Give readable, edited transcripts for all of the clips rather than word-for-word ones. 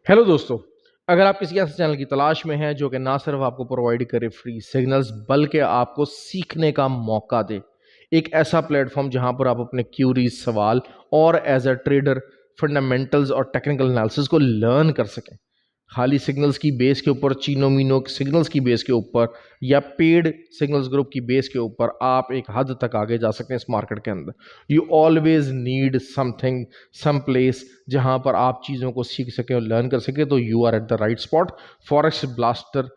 Hello दोस्तों। अगर आप किसी ऐसे चैनल की तलाश में हैं जो कि ना सिर्फ आपको प्रोवाइड करे फ्री सिग्नल्स बल्कि आपको सीखने का मौका दे, एक ऐसा प्लेटफॉर्म जहां पर आप अपने क्यूरीज सवाल और एज अ ट्रेडर फंडामेंटल्स और टेक्निकल एनालिसिस को लर्न कर सकें, खाली सिग्नल्स की बेस के ऊपर, चीनो मीनो सिग्नल्स की बेस के ऊपर या पेड सिग्नल्स ग्रुप की बेस के ऊपर आप एक हद तक आगे जा सकते हैं इस मार्केट के अंदर। You always need something, some place जहां पर आप चीज़ों को सीख सकें और लर्न कर सकें, तो you are at the right spot. Forex Blaster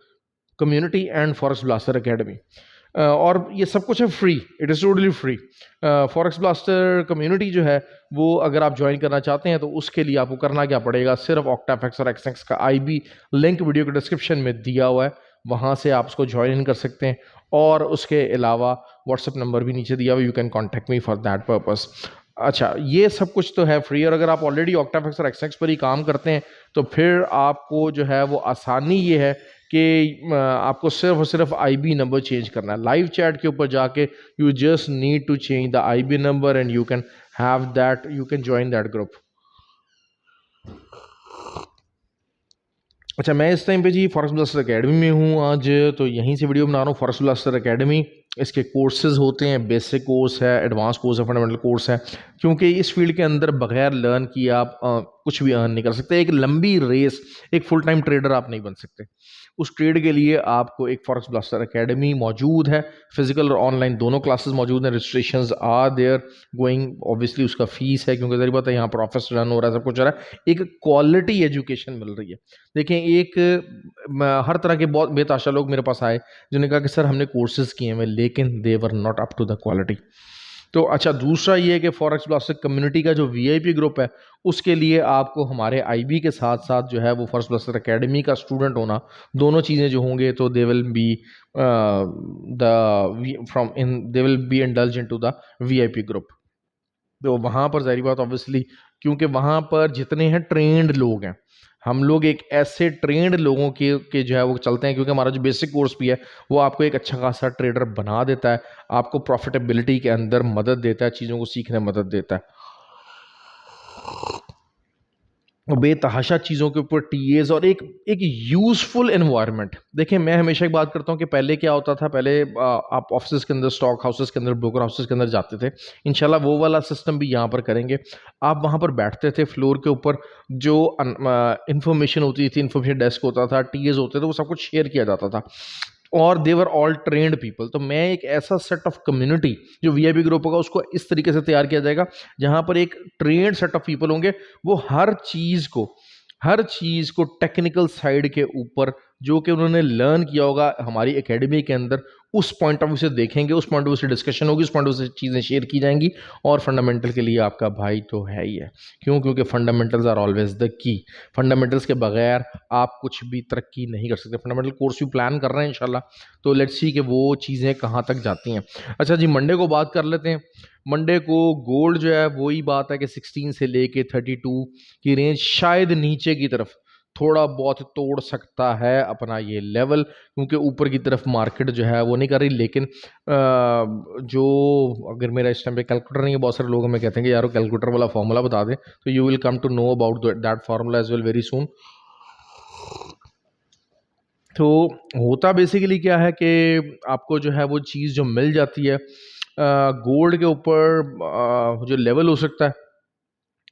community and Forex Blaster academy. और ये सब कुछ है free, it is totally free. Forex Blaster community जो है वो अगर आप ज्वाइन करना चाहते हैं तो उसके लिए आपको करना क्या पड़ेगा, सिर्फ ऑक्टाफेक्स और एक्सएक्स का आईबी लिंक वीडियो के डिस्क्रिप्शन में दिया हुआ है, वहाँ से आप उसको ज्वाइन इन कर सकते हैं। और उसके अलावा व्हाट्सएप नंबर भी नीचे दिया हुआ, you can contact me for that purpose. अच्छा, ये सब कुछ तो है फ्री, और अगर आप ऑलरेडी ऑक्टाफेक्स और एक्सएक्स पर ही काम करते हैं तो फिर आपको जो है वो आसानी ये है कि आपको सिर्फ और सिर्फ आईबी नंबर चेंज करना है। लाइव चैट के ऊपर जाके you just need to change the IB number and you can have that, you can join that group. अच्छा, मैं इस टाइम पे जी फॉरेक्स ब्लास्टर एकेडमी में हूँ आज, तो यहीं से वीडियो बना रहा हूँ। फॉरेक्स ब्लास्टर एकेडमी, इसके कोर्सेज होते हैं, बेसिक कोर्स है, एडवांस कोर्स है, फंडामेंटल कोर्स है, क्योंकि इस फील्ड के अंदर बगैर लर्न किए आप कुछ भी अर्न नहीं कर सकते। एक लंबी रेस, एक फुल टाइम ट्रेडर आप नहीं बन सकते। उस ट्रेड के लिए आपको एक फॉरेक्स ब्लास्टर एकेडमी मौजूद है, फिजिकल और ऑनलाइन दोनों क्लासेस मौजूद हैं। Registrations are there going, obviously उसका फीस है क्योंकि जरिए बात है यहाँ पर ऑफिस रन हो रहा है, सब कुछ हो रहा है, एक क्वालिटी एजुकेशन मिल रही है। देखें, हर तरह के बहुत बेताशा लोग मेरे पास आए जिन्होंने कहा कि सर हमने कोर्सेज किए हैं लेकिन they were not up to the quality. तो अच्छा, दूसरा ये है कि फॉरेक्स ब्लास्टर कम्युनिटी का जो वीआईपी ग्रुप है उसके लिए आपको हमारे आईबी के साथ साथ जो है वो फॉरेक्स ब्लास्टर एकेडमी का स्टूडेंट होना, दोनों चीज़ें जो होंगे तो they will be the from in they will be indulge into the VIP group. तो वहाँ पर ज़ाहिर बात ऑब्वियसली, क्योंकि वहाँ पर जितने हैं ट्रेंड लोग हैं, हम लोग एक ऐसे ट्रेंड लोगों के जो है वो चलते हैं, क्योंकि हमारा जो बेसिक कोर्स भी है वो आपको एक अच्छा खासा ट्रेडर बना देता है, आपको प्रॉफिटेबिलिटी के अंदर मदद देता है, चीज़ों को सीखने में मदद देता है, बेतहाशा चीज़ों के ऊपर टीएज और एक एक यूजफुल एनवायरनमेंट। देखिए, मैं हमेशा एक बात करता हूँ कि पहले क्या होता था, पहले आप ऑफिस के अंदर, स्टॉक हाउसेस के अंदर, ब्रोकर हाउसेस के अंदर जाते थे। इंशाल्लाह वो वाला सिस्टम भी यहाँ पर करेंगे। आप वहाँ पर बैठते थे फ्लोर के ऊपर, जो इंफॉर्मेशन होती थी, इंफॉर्मेशन डेस्क होता था, टीएज होते थे, वो सब कुछ शेयर किया जाता था और देवर ऑल ट्रेंड पीपल। तो मैं एक ऐसा सेट ऑफ कम्युनिटी जो वीआईपी ग्रुप होगा उसको इस तरीके से तैयार किया जाएगा जहां पर एक ट्रेंड सेट ऑफ पीपल होंगे, वो हर चीज़ को टेक्निकल साइड के ऊपर जो कि उन्होंने लर्न किया होगा हमारी एकेडमी के अंदर, उस पॉइंट ऑफ व्यू से देखेंगे, उस पॉइंट ऑफ व्यू से डिस्कशन होगी, उस पॉइंट ऑफ व्यू से चीज़ें शेयर की जाएंगी। और फंडामेंटल के लिए आपका भाई तो है ही है। क्यों? क्योंकि fundamentals are always the key. Fundamentals के बगैर आप कुछ भी तरक्की नहीं कर सकते। फंडामेंटल कोर्स भी प्लान कर रहे हैं इंशाल्लाह, तो लेट्स सी कि वो चीज़ें कहाँ तक जाती हैं। अच्छा जी, मंडे को बात कर लेते हैं। मंडे को गोल्ड जो है वही बात है कि 16 से लेके 32 की रेंज, शायद नीचे की तरफ थोड़ा बहुत तोड़ सकता है अपना ये लेवल, क्योंकि ऊपर की तरफ मार्केट जो है वो नहीं कर रही। लेकिन जो, अगर मेरा इस टाइम पे कैलकुलेटर नहीं है, बहुत सारे लोग हमें कहते हैं कि यार वो कैलकुलेटर वाला फॉर्मूला बता दें, तो you will come to know about that formula as well very soon. तो होता बेसिकली क्या है कि आपको जो है वो चीज़ जो मिल जाती है गोल्ड के ऊपर, जो लेवल हो सकता है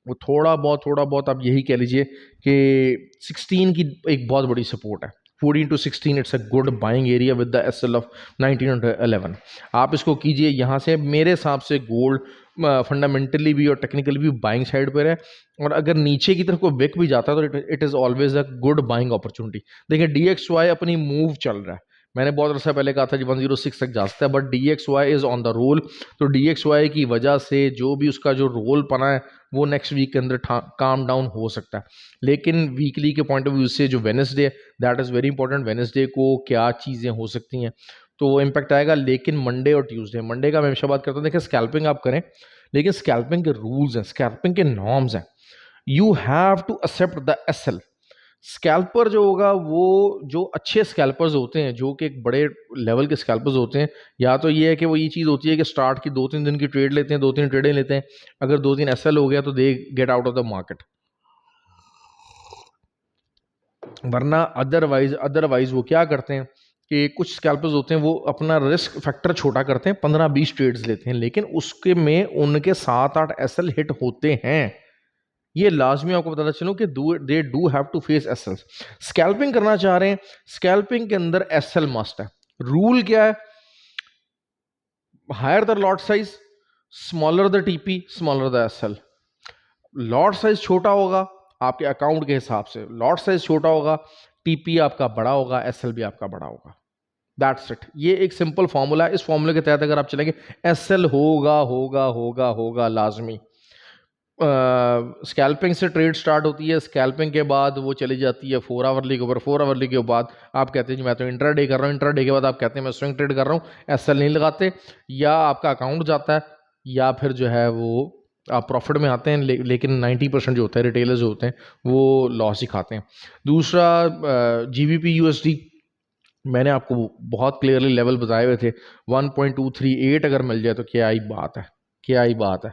वो थोड़ा बहुत आप यही कह लीजिए कि 16 की एक बहुत बड़ी सपोर्ट है। 14 to 16 it's a good buying area with the SL of 19 और 11। आप इसको कीजिए यहाँ से, मेरे हिसाब से गोल्ड फंडामेंटली भी और टेक्निकली भी बाइंग साइड पर है, और अगर नीचे की तरफ को विक भी जाता है तो it is always a good buying opportunity. देखिए, DXY अपनी मूव चल रहा है, मैंने बहुत अर्सा पहले कहा था जी 106 तक जा सकता है, but DXY is on the roll. तो DXY की वजह से जो भी उसका जो रोल पना है वो नेक्स्ट वीक के अंदर काम डाउन हो सकता है। लेकिन वीकली के पॉइंट ऑफ व्यू से जो वेनसडे है, that is very important. Wednesday को क्या चीज़ें हो सकती हैं, तो वो इम्पैक्ट आएगा। लेकिन मंडे और ट्यूसडे, मंडे का मैं हमेशा बात करता हूँ, देखिए स्कैल्पिंग आप करें, लेकिन स्कैल्पिंग के रूल्स हैं, स्कैल्पिंग के नॉर्म्स हैं। You have to accept the SL. Scalper जो होगा, वो जो अच्छे स्कैल्पर्स होते हैं, जो कि एक बड़े लेवल के स्कैल्पर्स होते हैं, या तो ये है कि वो ये चीज़ होती है कि स्टार्ट की 2-3 दिन की ट्रेड लेते हैं, 2-3 ट्रेडें लेते हैं, अगर 2-3 एसएल हो गया तो they get out of the market. वरना अदरवाइज वो क्या करते हैं कि कुछ स्कैल्पर्स होते हैं वो अपना रिस्क फैक्टर छोटा करते हैं, 15-20 ट्रेड्स लेते हैं, लेकिन उसके में उनके 7-8 एसएल हिट होते हैं। ये लाजमी आपको बताना चलूं कि they do have to face SL. Scalping करना चाह रहे हैं, स्कैल्पिंग के अंदर एसएल मस्ट है। रूल क्या है? Higher the lot size, smaller the TP, smaller the SL. Lot size छोटा होगा आपके अकाउंट के हिसाब से, लॉट साइज छोटा होगा, टीपी आपका बड़ा होगा, एसएल भी आपका बड़ा होगा। That's it. ये एक सिंपल फॉर्मूला है। इस फॉर्मूले के तहत अगर आप चलेंगे, एसएल होगा होगा होगा होगा लाजमी। स्कैल्पिंग से ट्रेड स्टार्ट होती है, स्कैल्पिंग के बाद वो चली जाती है 4 आवरली के ऊपर, 4 आवरली के बाद आप कहते हैं जी मैं तो इंट्राडे कर रहा हूँ, इंट्राडे के बाद आप कहते हैं मैं स्विंग ट्रेड कर रहा हूँ, एसएल नहीं लगाते, या आपका अकाउंट जाता है, या फिर जो है वो आप प्रॉफिट में आते हैं, लेकिन 90% जो होता है रिटेलर्स जो होते हैं वो लॉस ही खाते हैं। दूसरा जीबीपी यूएसडी, मैंने आपको बहुत क्लियरली लेवल बताए हुए थे, 1.238 अगर मिल जाए तो क्या ही बात है, क्या ही बात है।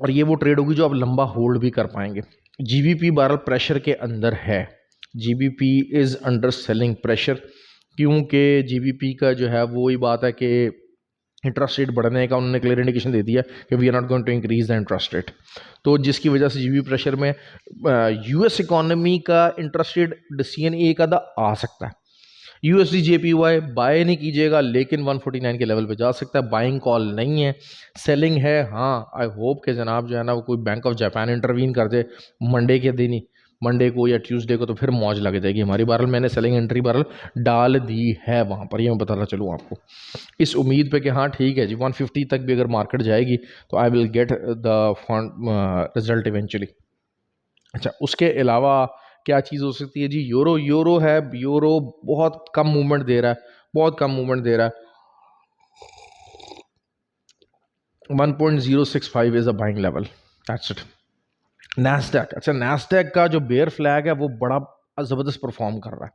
और ये वो ट्रेड होगी जो आप लंबा होल्ड भी कर पाएंगे। जीबीपी बैरल प्रेशर के अंदर है, GBP is under selling pressure, क्योंकि जीबीपी का जो है वो ही बात है कि इंटरेस्ट रेट बढ़ने का उन्होंने क्लियर इंडिकेशन दे दिया कि we are not going to increase the interest rate, तो जिसकी वजह से जीबीपी प्रेशर में यूएस इकोनॉमी का इंटरेस्ट रेट डिसीजन एक आधा आ सकता है। यूएसडी जेपीवाई बाय नहीं कीजिएगा, लेकिन 149 के लेवल पे जा सकता है, बाइंग कॉल नहीं है, सेलिंग है। हाँ, आई होप कि जनाब जो है ना वो कोई बैंक ऑफ जापान इंटरवीन कर दे मंडे के दिन ही, मंडे को या ट्यूसडे को, तो फिर मौज लग जाएगी हमारी। बहरहाल मैंने सेलिंग एंट्री बहरहाल डाल दी है वहाँ पर, ये मैं बताना चलूँ आपको, इस उम्मीद पे कि हाँ ठीक है जी 150 तक भी अगर मार्केट जाएगी तो I will get the result eventually. अच्छा, उसके अलावा क्या चीज़ हो सकती है जी? यूरो है, यूरो बहुत कम मूवमेंट दे रहा है, बहुत कम मूवमेंट दे रहा है। 1.065 is a buying level, that's it. Nasdaq, अच्छा नैस्डैक का जो बेयर फ्लैग है वो बड़ा ज़बरदस्त परफॉर्म कर रहा है,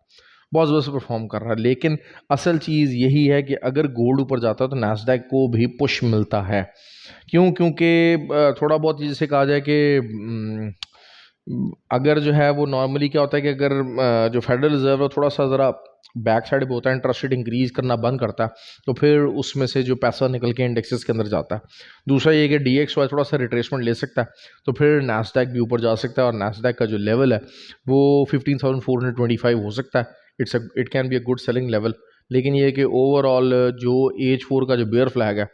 बहुत ज़बरदस्त परफॉर्म कर रहा है, लेकिन असल चीज़ यही है कि अगर गोल्ड ऊपर जाता है तो नैस्डैक को भी पुश मिलता है। क्यों? क्योंकि थोड़ा बहुत जिसे कहा जाए कि अगर जो है वो नॉर्मली क्या होता है कि अगर जो फेडरल रिजर्व है थोड़ा सा ज़रा बैक साइड पे होता है, इंटरेस्ट रेट इंक्रीज करना बंद करता है, तो फिर उसमें से जो पैसा निकल के इंडेक्सेस के अंदर जाता है। दूसरा ये कि DXY थोड़ा सा रिट्रेसमेंट ले सकता है, तो फिर नैस्डैक भी ऊपर जा सकता है, और नैस्डैक का जो लेवल है वो 15,425 हो सकता है। It can be a good selling level. लेकिन ये है कि ओवरऑल जो H4 का जो बेयर फ्लैग है,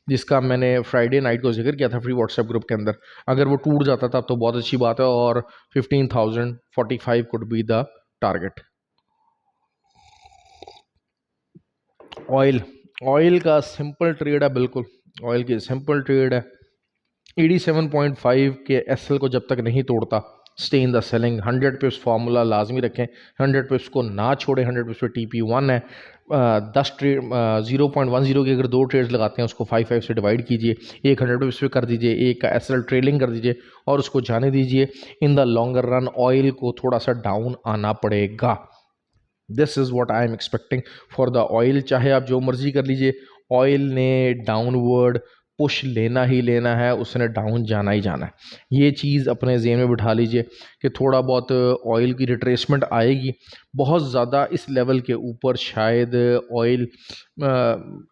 जिसका मैंने फ्राइडे नाइट को जिक्र किया था फ्री व्हाट्सएप ग्रुप के अंदर, अगर वो टूट जाता था तो बहुत अच्छी बात है, और 15,045 could be the target. Oil, oil का सिंपल ट्रेड है, बिल्कुल ऑयल की सिंपल ट्रेड है। 87.5 के एसएल को जब तक नहीं तोड़ता, stay in the selling. 100 पिप्स formula लाजमी रखें, 100 पिप्स को ना छोड़ें। 100 पिप्स पे TP1 है, 10 ट्रेड 0.10 की अगर 2 ट्रेड्स लगाते हैं उसको 5 से डिवाइड कीजिए, एक 100 पिप्स पे कर दीजिए, एक का एसएल ट्रेलिंग कर दीजिए और उसको जाने दीजिए। In the longer run oil को थोड़ा सा डाउन आना पड़ेगा। This is what I am expecting for the oil. चाहे आप जो मर्जी कर लीजिए, ऑयल ने डाउनवर्ड पुश लेना ही लेना है, उसने डाउन जाना ही जाना है। ये चीज़ अपने ज़हन में बिठा लीजिए कि थोड़ा बहुत ऑयल की रिट्रेसमेंट आएगी, बहुत ज़्यादा इस लेवल के ऊपर शायद ऑयल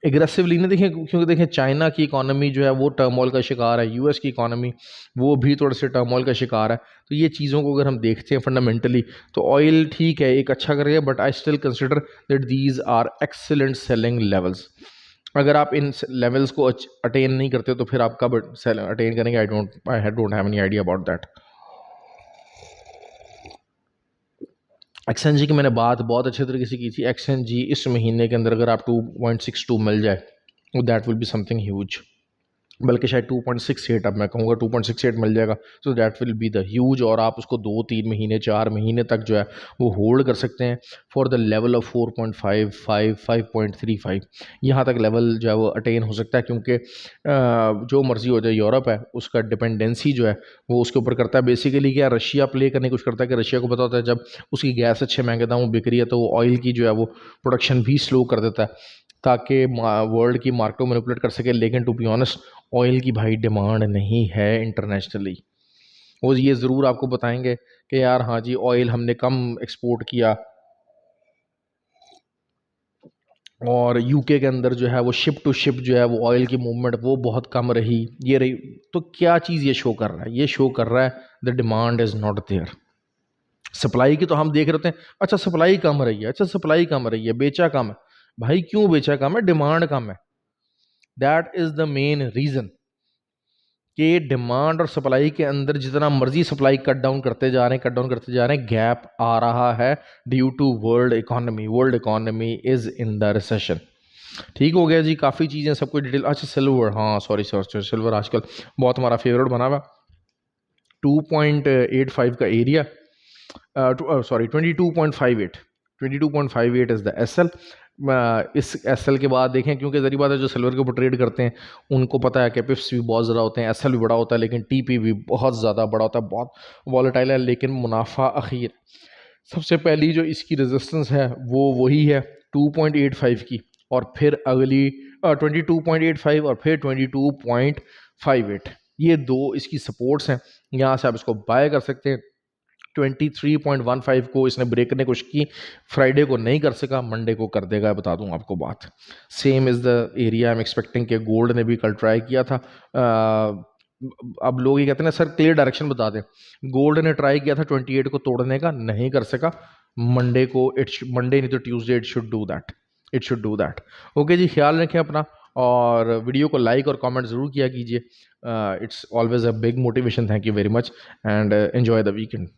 एग्रेसिवली नहीं देखें, क्योंकि देखें चाइना की इकॉनमी जो है वो टर्मोल का शिकार है, यूएस की इकॉनमी वो भी थोड़े से टर्मोल का शिकार है। तो ये चीज़ों को अगर हम देखते हैं फंडामेंटली, तो ऑयल ठीक है एक अच्छा करेगा, but I still consider that these are excellent selling levels. अगर आप इन लेवल्स को अटेन नहीं करते तो फिर आप कब अटेन करेंगे? I don't have any idea about that. XNG की मैंने बात बहुत अच्छे तरीके से की थी। एक्सएनजी इस महीने के अंदर अगर आप 2.62 मिल जाए, that will be something huge, बल्कि शायद 2.68, अब मैं कहूँगा 2.68 मिल जाएगा, so that will be the huge. और आप उसको 2-3 महीने 4 महीने तक जो है वो होल्ड कर सकते हैं फॉर द लेवल ऑफ 4.55 5.35, यहाँ तक लेवल जो है वो अटेन हो सकता है। क्योंकि जो मर्जी हो जाए, यूरोप है उसका डिपेंडेंसी जो है वो उसके ऊपर करता है। बेसिकली क्या रशिया प्ले करने की कोशिश करता है कि रशिया को पता होता है जब उसकी गैस अच्छे महंगे दामों बिक रही है तो वो ऑयल की जो है वो प्रोडक्शन भी स्लो कर देता है, ताकि वर्ल्ड की मार्केट को मैनिपुलेट कर सके। लेकिन टू बी ऑनेस्ट ऑयल की भाई डिमांड नहीं है इंटरनेशनली, वो ये ज़रूर आपको बताएंगे कि यार हाँ जी ऑयल हमने कम एक्सपोर्ट किया, और यूके के अंदर जो है वो शिप टू शिप जो है वो ऑयल की मूवमेंट वो बहुत कम रही, ये रही। तो क्या चीज़ ये शो कर रहा है? ये शो कर रहा है the demand is not there. Supply की तो हम देख रहे होते हैं, अच्छा सप्लाई कम रही है, अच्छा सप्लाई कम रही है, बेचा कम है। भाई क्यों बेचा कम है? डिमांड कम है। That is the main reason कि डिमांड और सप्लाई के अंदर जितना मर्जी सप्लाई कट डाउन करते जा रहे हैं, कट डाउन करते जा रहे हैं, गैप आ रहा है due to world economy. World economy is in the recession. ठीक हो गया जी, काफ़ी चीज़ें सब कुछ डिटेल। अच्छा सिल्वर, हाँ सॉरी सॉरी, सिल्वर आजकल बहुत हमारा फेवरेट बना हुआ। 2.85 का area, sorry 22.58, 22.58 is the S L. इस एस एल के बाद देखें, क्योंकि जरी बात है जो सिल्वर के ऊपर ट्रेड करते हैं उनको पता है कि पिप्स भी बहुत ज़्यादा होते हैं, एस एल भी बड़ा होता है, लेकिन टी पी भी बहुत ज़्यादा बड़ा होता है, बहुत वॉलेटाइल है, लेकिन मुनाफा अखीर। सबसे पहली जो इसकी रेजिस्टेंस है वो वही है 2.85 की, और फिर अगली 22.85, और फिर 22.58। ये दो इसकी सपोर्ट्स हैं, यहाँ से आप इसको बाय कर सकते हैं। 23.15 को इसने ब्रेक करने की कोशिश की, फ्राइडे को नहीं कर सका, मंडे को कर देगा, बता दूं आपको बात। Same is the area I am expecting के गोल्ड ने भी कल ट्राई किया था। अब लोग ये कहते हैं ना सर क्लियर डायरेक्शन बता दें। गोल्ड ने ट्राई किया था 28 को तोड़ने का, नहीं कर सका। मंडे को मंडे नहीं तो Tuesday it should do that, it should do that. Okay जी, ख्याल रखें अपना, और वीडियो को लाइक और कमेंट ज़रूर किया कीजिए। It's always a big motivation. Thank you very much and enjoy the weekend.